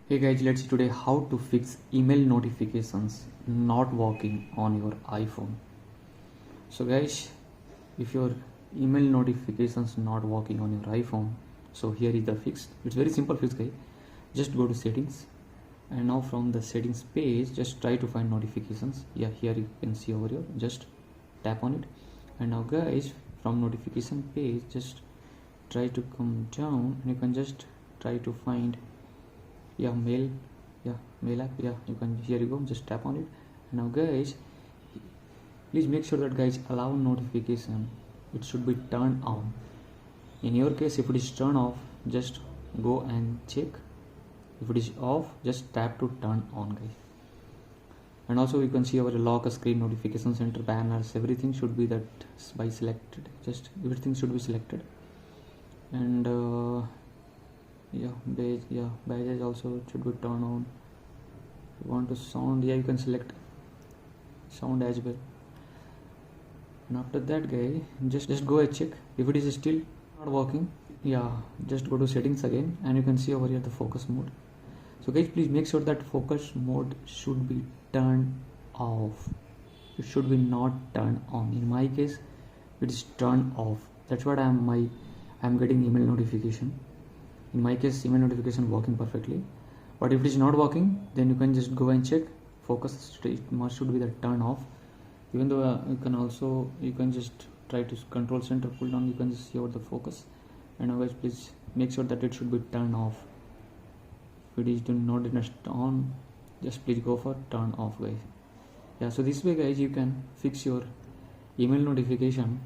Hey guys, let's see today how to fix email notifications not working on your iPhone. So guys, if your email notifications not working on your iPhone, so here is the fix. It's very simple fix guys. Just go to settings and now from the settings page just try to find notifications. Yeah, here you can see over here, just tap on it. And now guys, from notification page just try to come down and you can just try to find mail app. You can, here you go, just tap on it. And now guys, please make sure that guys allow notification, it should be turned on. In your case, if it is turned off, just go and check. If it is off, just tap to turn on guys. And also you can see our lock screen, notification center, banners, everything should be that by selected. Just everything should be selected. And badges also should be turned on. If you want to sound, you can select sound as well. And after that guy, just go and check. If it is still not working, just go to settings again and you can see over here the focus mode. So guys, please make sure that focus mode should be turned off. It should be not turned on. In my case, it is turned off. That's what I'm getting email notification. In my case, email notification working perfectly. But if it is not working, then you can just go and check. Focus should be the turn off. Even though you can just try to control center pull down, you can just see over the focus. And now guys, please make sure that it should be turned off. If it is not on, just please go for turn off guys. So this way guys, you can fix your email notification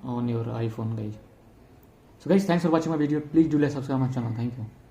on your iPhone guys. So guys, thanks for watching my video. Please do like, subscribe my channel. Thank you.